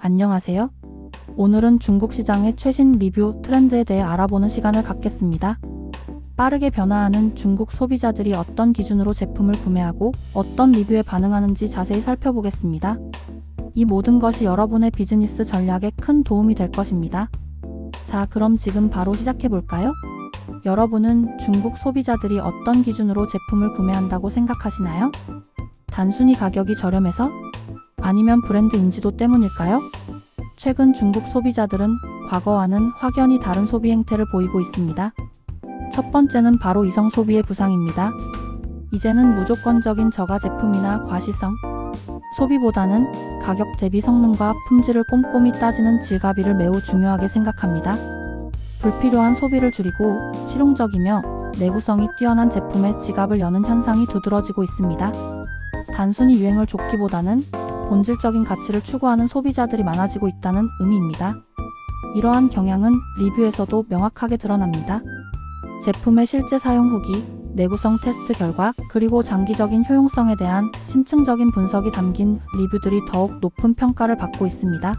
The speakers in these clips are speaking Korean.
안녕하세요. 오늘은 중국 시장의 최신 리뷰 트렌드에 대해 알아보는 시간을 갖겠습니다. 빠르게 변화하는 중국 소비자들이 어떤 기준으로 제품을 구매하고 어떤 리뷰에 반응하는지 자세히 살펴보겠습니다. 이 모든 것이 여러분의 비즈니스 전략에 큰 도움이 될 것입니다. 자, 그럼 지금 바로 시작해볼까요? 여러분은 중국 소비자들이 어떤 기준으로 제품을 구매한다고 생각하시나요? 단순히 가격이 저렴해서? 아니면 브랜드 인지도 때문일까요? 최근 중국 소비자들은 과거와는 확연히 다른 소비 행태를 보이고 있습니다. 첫 번째는 바로 이성 소비의 부상입니다. 이제는 무조건적인 저가 제품이나 과시성 소비보다는 가격 대비 성능과 품질을 꼼꼼히 따지는 질가비를 매우 중요하게 생각합니다. 불필요한 소비를 줄이고 실용적이며 내구성이 뛰어난 제품에 지갑을 여는 현상이 두드러지고 있습니다. 단순히 유행을 좇기보다는 본질적인 가치를 추구하는 소비자들이 많아지고 있다는 의미입니다. 이러한 경향은 리뷰에서도 명확하게 드러납니다. 제품의 실제 사용 후기, 내구성 테스트 결과, 그리고 장기적인 효용성에 대한 심층적인 분석이 담긴 리뷰들이 더욱 높은 평가를 받고 있습니다.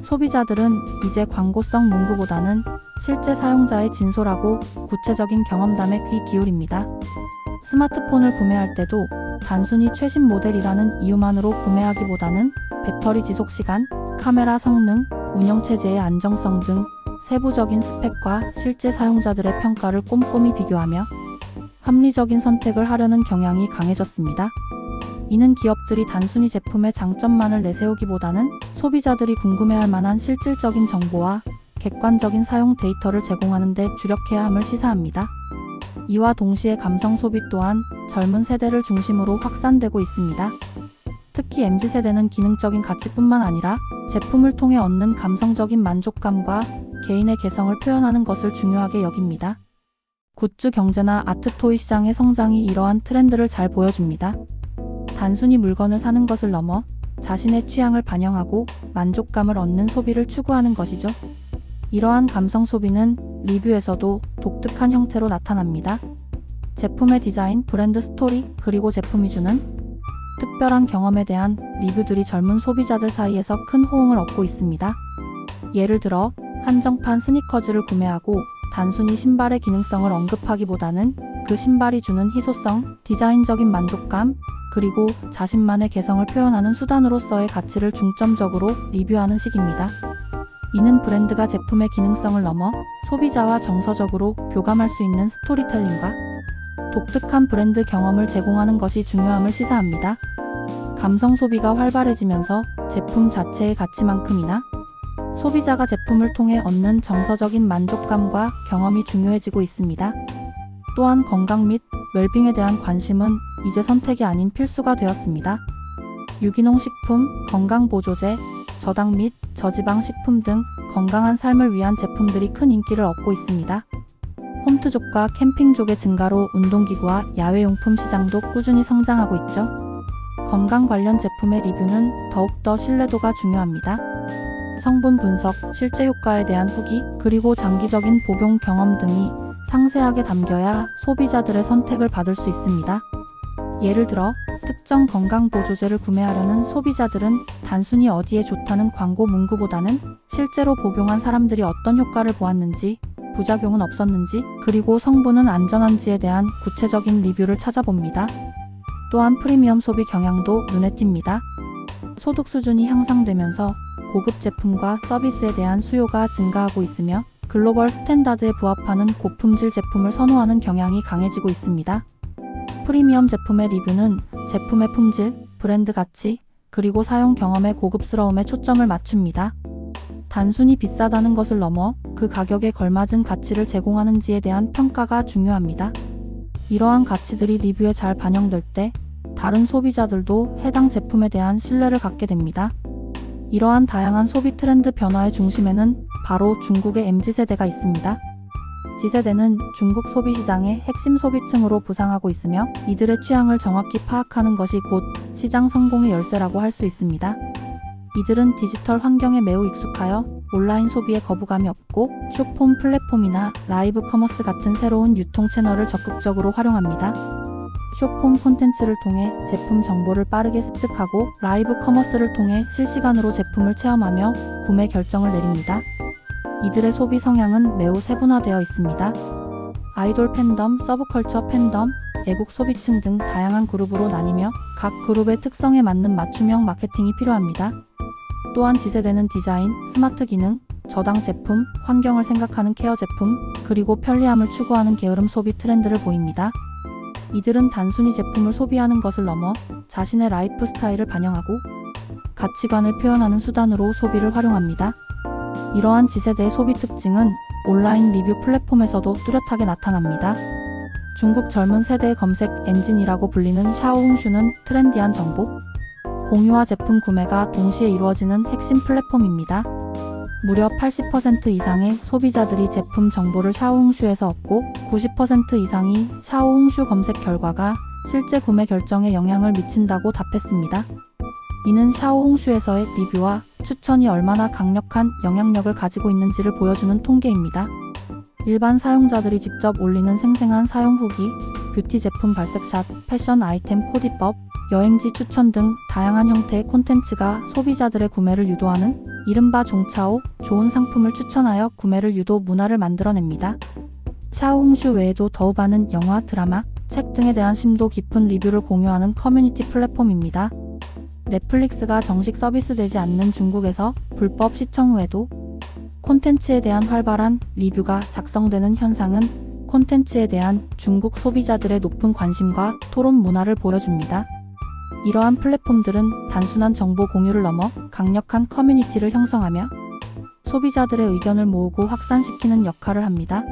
소비자들은 이제 광고성 문구보다는 실제 사용자의 진솔하고 구체적인 경험담에 귀 기울입니다. 스마트폰을 구매할 때도 단순히 최신 모델이라는 이유만으로 구매하기보다는 배터리 지속 시간, 카메라 성능, 운영체제의 안정성 등 세부적인 스펙과 실제 사용자들의 평가를 꼼꼼히 비교하며 합리적인 선택을 하려는 경향이 강해졌습니다. 이는 기업들이 단순히 제품의 장점만을 내세우기보다는 소비자들이 궁금해할 만한 실질적인 정보와 객관적인 사용 데이터를 제공하는 데 주력해야 함을 시사합니다. 이와 동시에 감성 소비 또한 젊은 세대를 중심으로 확산되고 있습니다. 특히 MZ세대는 기능적인 가치뿐만 아니라 제품을 통해 얻는 감성적인 만족감과 개인의 개성을 표현하는 것을 중요하게 여깁니다. 굿즈 경제나 아트토이 시장의 성장이 이러한 트렌드를 잘 보여줍니다. 단순히 물건을 사는 것을 넘어 자신의 취향을 반영하고 만족감을 얻는 소비를 추구하는 것이죠. 이러한 감성 소비는 리뷰에서도 독특한 형태로 나타납니다. 제품의 디자인, 브랜드 스토리, 그리고 제품이 주는 특별한 경험에 대한 리뷰들이 젊은 소비자들 사이에서 큰 호응을 얻고 있습니다. 예를 들어 한정판 스니커즈를 구매하고 단순히 신발의 기능성을 언급하기보다는 그 신발이 주는 희소성, 디자인적인 만족감, 그리고 자신만의 개성을 표현하는 수단으로서의 가치를 중점적으로 리뷰하는 식입니다. 이는 브랜드가 제품의 기능성을 넘어 소비자와 정서적으로 교감할 수 있는 스토리텔링과 독특한 브랜드 경험을 제공하는 것이 중요함을 시사합니다. 감성 소비가 활발해지면서 제품 자체의 가치만큼이나 소비자가 제품을 통해 얻는 정서적인 만족감과 경험이 중요해지고 있습니다. 또한 건강 및 웰빙에 대한 관심은 이제 선택이 아닌 필수가 되었습니다. 유기농 식품, 건강보조제, 저당 및 저지방 식품 등 건강한 삶을 위한 제품들이 큰 인기를 얻고 있습니다. 홈트족과 캠핑족의 증가로 운동기구와 야외용품 시장도 꾸준히 성장하고 있죠. 건강 관련 제품의 리뷰는 더욱더 신뢰도가 중요합니다. 성분 분석, 실제 효과에 대한 후기, 그리고 장기적인 복용 경험 등이 상세하게 담겨야 소비자들의 선택을 받을 수 있습니다. 예를 들어 특정 건강보조제를 구매하려는 소비자들은 단순히 어디에 좋다는 광고 문구보다는 실제로 복용한 사람들이 어떤 효과를 보았는지, 부작용은 없었는지, 그리고 성분은 안전한지에 대한 구체적인 리뷰를 찾아봅니다. 또한 프리미엄 소비 경향도 눈에 띕니다. 소득 수준이 향상되면서 고급 제품과 서비스에 대한 수요가 증가하고 있으며 글로벌 스탠다드에 부합하는 고품질 제품을 선호하는 경향이 강해지고 있습니다. 프리미엄 제품의 리뷰는 제품의 품질, 브랜드 가치, 그리고 사용 경험의 고급스러움에 초점을 맞춥니다. 단순히 비싸다는 것을 넘어 그 가격에 걸맞은 가치를 제공하는지에 대한 평가가 중요합니다. 이러한 가치들이 리뷰에 잘 반영될 때 다른 소비자들도 해당 제품에 대한 신뢰를 갖게 됩니다. 이러한 다양한 소비 트렌드 변화의 중심에는 바로 중국의 MZ세대가 있습니다. Z세대는 중국 소비 시장의 핵심 소비층으로 부상하고 있으며 이들의 취향을 정확히 파악하는 것이 곧 시장 성공의 열쇠라고 할 수 있습니다. 이들은 디지털 환경에 매우 익숙하여 온라인 소비에 거부감이 없고 쇼폼 플랫폼이나 라이브 커머스 같은 새로운 유통 채널을 적극적으로 활용합니다. 숏폼 콘텐츠를 통해 제품 정보를 빠르게 습득하고 라이브 커머스를 통해 실시간으로 제품을 체험하며 구매 결정을 내립니다. 이들의 소비 성향은 매우 세분화되어 있습니다. 아이돌 팬덤, 서브컬처 팬덤, 애국 소비층 등 다양한 그룹으로 나뉘며 각 그룹의 특성에 맞는 맞춤형 마케팅이 필요합니다. 또한 지세대는 디자인, 스마트 기능, 저당 제품, 환경을 생각하는 케어 제품, 그리고 편리함을 추구하는 게으름 소비 트렌드를 보입니다. 이들은 단순히 제품을 소비하는 것을 넘어 자신의 라이프 스타일을 반영하고 가치관을 표현하는 수단으로 소비를 활용합니다. 이러한 지세대의 소비 특징은 온라인 리뷰 플랫폼에서도 뚜렷하게 나타납니다. 중국 젊은 세대의 검색 엔진이라고 불리는 샤오홍슈는 트렌디한 정보, 공유와 제품 구매가 동시에 이루어지는 핵심 플랫폼입니다. 무려 80% 이상의 소비자들이 제품 정보를 샤오홍슈에서 얻고 90% 이상이 샤오홍슈 검색 결과가 실제 구매 결정에 영향을 미친다고 답했습니다. 이는 샤오홍슈에서의 리뷰와 추천이 얼마나 강력한 영향력을 가지고 있는지를 보여주는 통계입니다. 일반 사용자들이 직접 올리는 생생한 사용 후기, 뷰티 제품 발색샷, 패션 아이템 코디법, 여행지 추천 등 다양한 형태의 콘텐츠가 소비자들의 구매를 유도하는 이른바 종차오, 좋은 상품을 추천하여 구매를 유도 문화를 만들어냅니다. 샤오홍슈 외에도 더 많은 영화, 드라마, 책 등에 대한 심도 깊은 리뷰를 공유하는 커뮤니티 플랫폼입니다. 넷플릭스가 정식 서비스되지 않는 중국에서 불법 시청 후에도 콘텐츠에 대한 활발한 리뷰가 작성되는 현상은 콘텐츠에 대한 중국 소비자들의 높은 관심과 토론 문화를 보여줍니다. 이러한 플랫폼들은 단순한 정보 공유를 넘어 강력한 커뮤니티를 형성하며 소비자들의 의견을 모으고 확산시키는 역할을 합니다.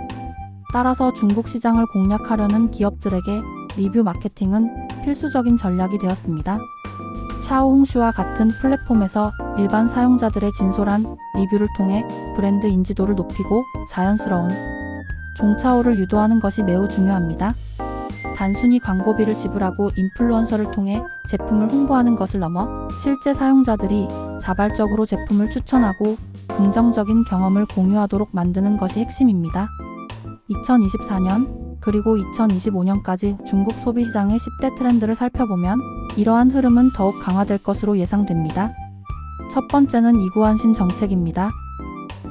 따라서 중국 시장을 공략하려는 기업들에게 리뷰 마케팅은 필수적인 전략이 되었습니다. 샤오홍슈와 같은 플랫폼에서 일반 사용자들의 진솔한 리뷰를 통해 브랜드 인지도를 높이고 자연스러운 종차오를 유도하는 것이 매우 중요합니다. 단순히 광고비를 지불하고 인플루언서를 통해 제품을 홍보하는 것을 넘어 실제 사용자들이 자발적으로 제품을 추천하고 긍정적인 경험을 공유하도록 만드는 것이 핵심입니다. 2024년 그리고 2025년까지 중국 소비시장의 10대 트렌드를 살펴보면 이러한 흐름은 더욱 강화될 것으로 예상됩니다. 첫 번째는 이구환신 정책입니다.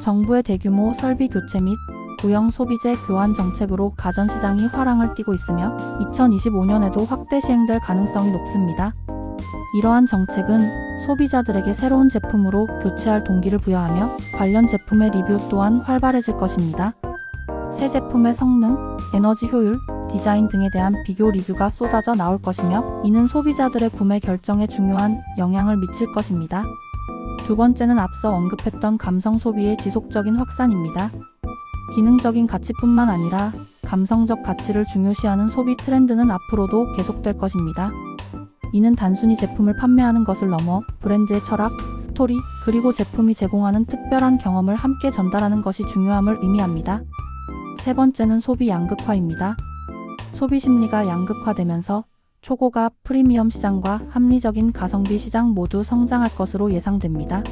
정부의 대규모 설비 교체 및 구형 소비재 교환 정책으로 가전시장이 화랑을 띠고 있으며 2025년에도 확대 시행될 가능성이 높습니다. 이러한 정책은 소비자들에게 새로운 제품으로 교체할 동기를 부여하며 관련 제품의 리뷰 또한 활발해질 것입니다. 새 제품의 성능, 에너지 효율, 디자인 등에 대한 비교 리뷰가 쏟아져 나올 것이며 이는 소비자들의 구매 결정에 중요한 영향을 미칠 것입니다. 두 번째는 앞서 언급했던 감성 소비의 지속적인 확산입니다. 기능적인 가치뿐만 아니라 감성적 가치를 중요시하는 소비 트렌드는 앞으로도 계속될 것입니다. 이는 단순히 제품을 판매하는 것을 넘어 브랜드의 철학, 스토리, 그리고 제품이 제공하는 특별한 경험을 함께 전달하는 것이 중요함을 의미합니다. 세 번째는 소비 양극화입니다. 소비 심리가 양극화되면서 초고가 프리미엄 시장과 합리적인 가성비 시장 모두 성장할 것으로 예상됩니다.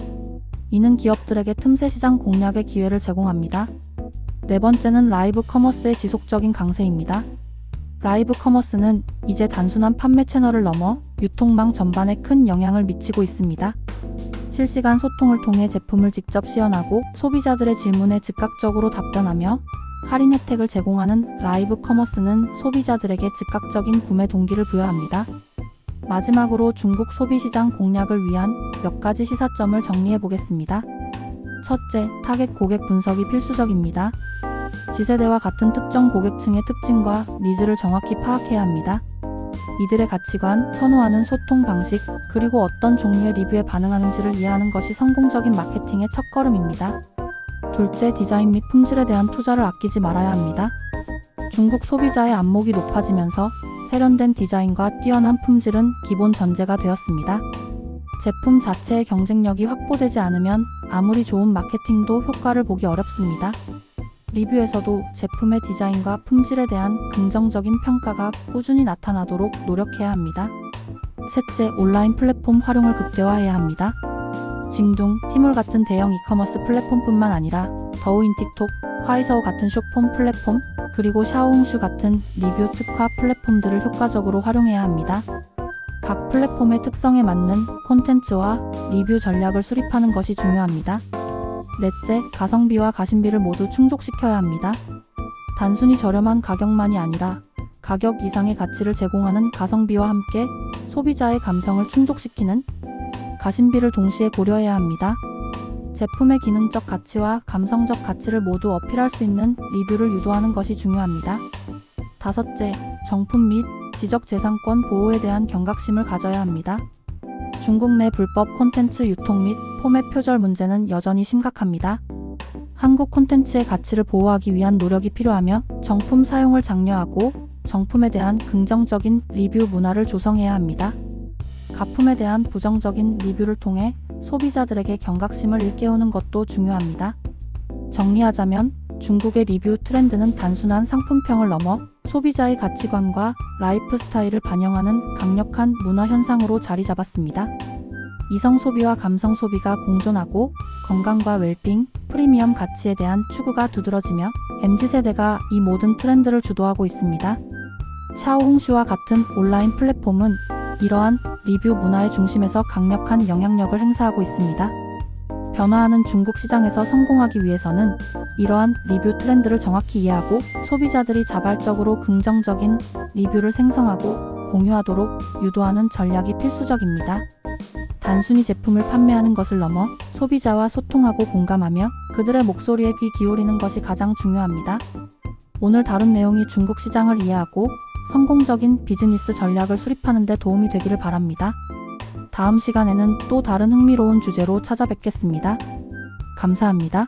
이는 기업들에게 틈새 시장 공략의 기회를 제공합니다. 네 번째는 라이브 커머스의 지속적인 강세입니다. 라이브 커머스는 이제 단순한 판매 채널을 넘어 유통망 전반에 큰 영향을 미치고 있습니다. 실시간 소통을 통해 제품을 직접 시연하고 소비자들의 질문에 즉각적으로 답변하며 할인 혜택을 제공하는 라이브 커머스는 소비자들에게 즉각적인 구매 동기를 부여합니다. 마지막으로 중국 소비시장 공략을 위한 몇 가지 시사점을 정리해 보겠습니다. 첫째, 타겟 고객 분석이 필수적입니다. 지세대와 같은 특정 고객층의 특징과 니즈를 정확히 파악해야 합니다. 이들의 가치관, 선호하는 소통 방식, 그리고 어떤 종류의 리뷰에 반응하는지를 이해하는 것이 성공적인 마케팅의 첫걸음입니다. 둘째, 디자인 및 품질에 대한 투자를 아끼지 말아야 합니다. 중국 소비자의 안목이 높아지면서 세련된 디자인과 뛰어난 품질은 기본 전제가 되었습니다. 제품 자체의 경쟁력이 확보되지 않으면 아무리 좋은 마케팅도 효과를 보기 어렵습니다. 리뷰에서도 제품의 디자인과 품질에 대한 긍정적인 평가가 꾸준히 나타나도록 노력해야 합니다. 셋째, 온라인 플랫폼 활용을 극대화해야 합니다. 징둥, 티몰 같은 대형 이커머스 플랫폼뿐만 아니라 더우인 틱톡, 화이서우 같은 쇼폼 플랫폼, 그리고 샤오홍슈 같은 리뷰 특화 플랫폼들을 효과적으로 활용해야 합니다. 각 플랫폼의 특성에 맞는 콘텐츠와 리뷰 전략을 수립하는 것이 중요합니다. 넷째, 가성비와 가심비를 모두 충족시켜야 합니다. 단순히 저렴한 가격만이 아니라 가격 이상의 가치를 제공하는 가성비와 함께 소비자의 감성을 충족시키는 가심비를 동시에 고려해야 합니다. 제품의 기능적 가치와 감성적 가치를 모두 어필할 수 있는 리뷰를 유도하는 것이 중요합니다. 다섯째, 정품 및 지적재산권 보호에 대한 경각심을 가져야 합니다. 중국 내 불법 콘텐츠 유통 및 포맷 표절 문제는 여전히 심각합니다. 한국 콘텐츠의 가치를 보호하기 위한 노력이 필요하며 정품 사용을 장려하고 정품에 대한 긍정적인 리뷰 문화를 조성해야 합니다. 가품에 대한 부정적인 리뷰를 통해 소비자들에게 경각심을 일깨우는 것도 중요합니다. 정리하자면 중국의 리뷰 트렌드는 단순한 상품평을 넘어 소비자의 가치관과 라이프 스타일을 반영하는 강력한 문화 현상으로 자리 잡았습니다. 이성 소비와 감성 소비가 공존하고 건강과 웰빙, 프리미엄 가치에 대한 추구가 두드러지며 MZ세대가 이 모든 트렌드를 주도하고 있습니다. 샤오홍슈와 같은 온라인 플랫폼은 이러한 리뷰 문화의 중심에서 강력한 영향력을 행사하고 있습니다. 변화하는 중국 시장에서 성공하기 위해서는 이러한 리뷰 트렌드를 정확히 이해하고 소비자들이 자발적으로 긍정적인 리뷰를 생성하고 공유하도록 유도하는 전략이 필수적입니다. 단순히 제품을 판매하는 것을 넘어 소비자와 소통하고 공감하며 그들의 목소리에 귀 기울이는 것이 가장 중요합니다. 오늘 다룬 내용이 중국 시장을 이해하고 성공적인 비즈니스 전략을 수립하는 데 도움이 되기를 바랍니다. 다음 시간에는 또 다른 흥미로운 주제로 찾아뵙겠습니다. 감사합니다.